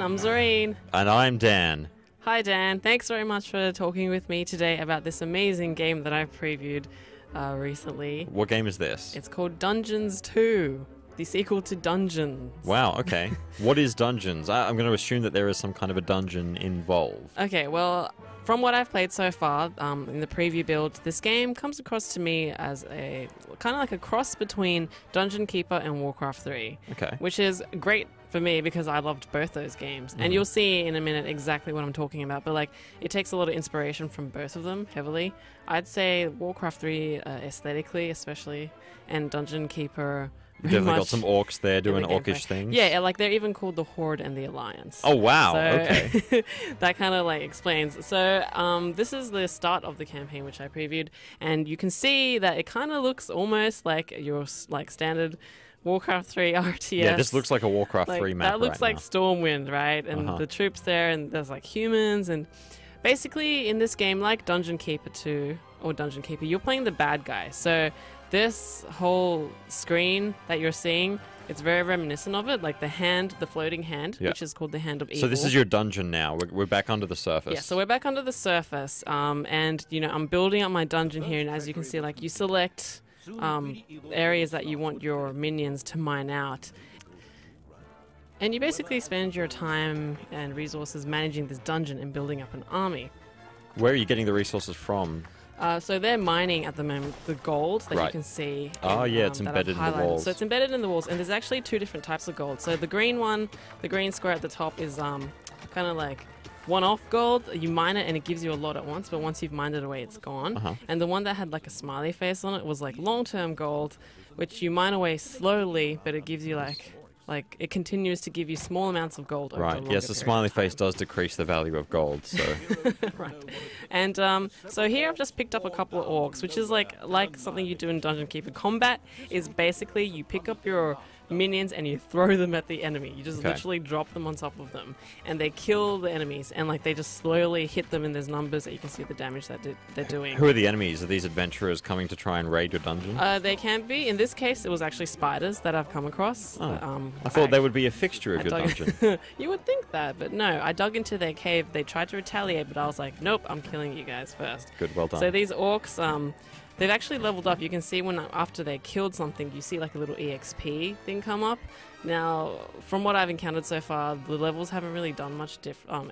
I'm Zorine. And I'm Dan. Hi Dan, thanks very much for talking with me today about this amazing game that I've previewed recently. What game is this? It's called Dungeons 2, the sequel to Dungeons. Wow, okay. What is Dungeons? I'm going to assume that there is some kind of a dungeon involved. Okay, well, from what I've played so far, in the preview build, this game comes across to me as a kind of like a cross between Dungeon Keeper and Warcraft 3. Okay. Which is great for me because I loved both those games. And you'll see in a minute exactly what I'm talking about, but like it takes a lot of inspiration from both of them heavily. I'd say Warcraft 3 aesthetically especially, and Dungeon Keeper You've definitely got some orcs there doing orcish things. Yeah, like they're even called the Horde and the Alliance. Oh wow, so, okay. That kind of like explains. So this is the start of the campaign which I previewed, and you can see that it kind of looks almost like your like standard Warcraft 3 RTS. Yeah, this looks like a Warcraft 3 map. That looks like Stormwind, right? And the troops there, and there's like humans, and basically in this game, like Dungeon Keeper 2 or Dungeon Keeper, you're playing the bad guy. So this whole screen that you're seeing, it's very reminiscent of it, like the hand, the floating hand, which is called the Hand of Evil. So this is your dungeon now. We're back under the surface. Yeah, so we're back under the surface, and you know I'm building up my dungeon here, and as you can see, like you select areas that you want your minions to mine out, and you basically spend your time and resources managing this dungeon and building up an army. Where are you getting the resources from? So they're mining at the moment the gold that you can see. Oh yeah, it's embedded in the walls. So it's embedded in the walls, and there's actually two different types of gold. So the green one, the green square at the top is kind of like one-off gold. You mine it and it gives you a lot at once, but once you've mined it away, it's gone. And the one that had like a smiley face on it was like long-term gold, which you mine away slowly, but it gives you like it continues to give you small amounts of gold. Right. Yes, the smiley face does decrease the value of gold. So. Right. And so here I've just picked up a couple of orcs, which is like something you do in Dungeon Keeper. Combat is basically you pick up your minions and you throw them at the enemy. You just literally drop them on top of them, and they kill the enemies, and like they just slowly hit them, and there's numbers that you can see the damage that they're doing. Who are the enemies? Are these adventurers coming to try and raid your dungeon? They can be. In this case, it was actually spiders that I've come across. I thought they would be a fixture of your dungeon. You would think that, but no. I dug into their cave. They tried to retaliate, but I was like, nope, I'm killing you guys first. Good, well done. So these orcs, they've actually leveled up. You can see when after they killed something, you see like a little EXP thing come up. Now, from what I've encountered so far, the levels haven't really done much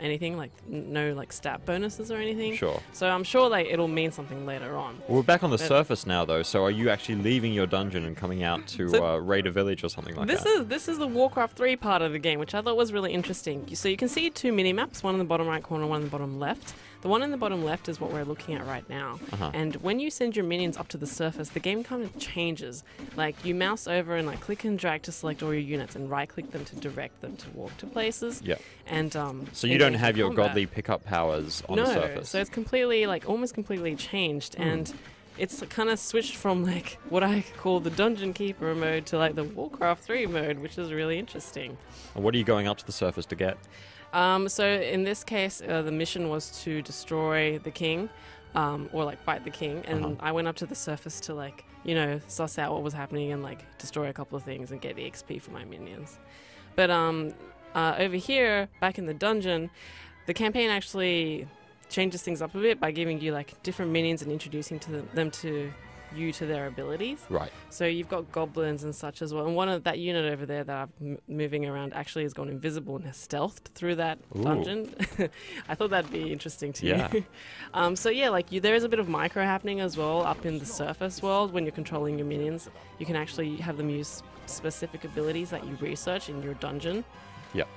anything, like no like stat bonuses or anything. Sure. So I'm sure like it'll mean something later on. Well, we're back on the surface now, though. So are you actually leaving your dungeon and coming out to raid a village or something like that? This is the Warcraft 3 part of the game, which I thought was really interesting. So you can see two mini maps, one in the bottom right corner, one in the bottom left. The one in the bottom left is what we're looking at right now. And when you send your minions up to the surface, the game kind of changes. Like you mouse over and like click and drag to select all your units, and right click them to direct them to walk to places. Yeah. And so you don't have your godly pickup powers on the surface. No, so it's completely like almost completely changed, and it's kind of switched from like what I call the Dungeon Keeper mode to like the Warcraft 3 mode, which is really interesting. And what are you going up to the surface to get? So in this case, the mission was to destroy the king, or like fight the king, and I went up to the surface to like, you know, suss out what was happening and like destroy a couple of things and get the XP for my minions. But over here, back in the dungeon, the campaign actually changes things up a bit by giving you like different minions and introducing them to their abilities. Right. So you've got goblins and such as well. And one of that unit over there that I'm moving around actually has gone invisible and has stealthed through that dungeon. I thought that'd be interesting to you. So yeah, like there is a bit of micro happening as well up in the surface world when you're controlling your minions. You can actually have them use specific abilities that you research in your dungeon. Yep.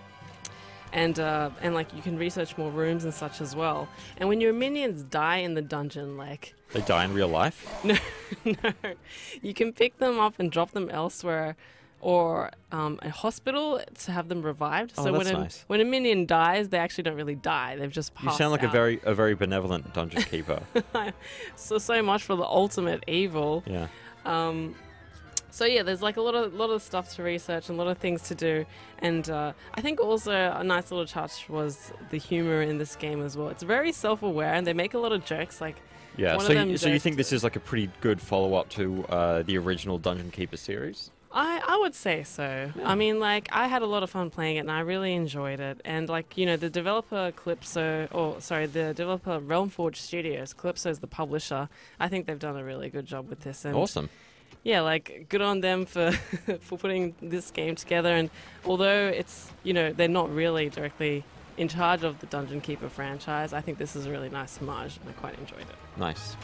And like you can research more rooms and such as well. And when your minions die in the dungeon, like they die in real life? No, you can pick them up and drop them elsewhere, or a hospital to have them revived. Oh, so that's nice. When a minion dies, they actually don't really die. They've just passed out. You sound like a very benevolent dungeon keeper. so much for the ultimate evil. Yeah. So yeah, there's like a lot of stuff to research and a lot of things to do, and I think also a nice little touch was the humor in this game as well. It's very self-aware, and they make a lot of jokes. Like so you think this is like a pretty good follow-up to the original Dungeon Keeper series? I would say so. Yeah. I mean, like, I had a lot of fun playing it, and I really enjoyed it. And, like, you know, the developer the developer Realm Forge Studios, Calypso is the publisher. I think they've done a really good job with this. And Awesome. yeah, like, good on them for for putting this game together. And although it's, you know, they're not really directly in charge of the Dungeon Keeper franchise, I think this is a really nice homage, and I quite enjoyed it. Nice.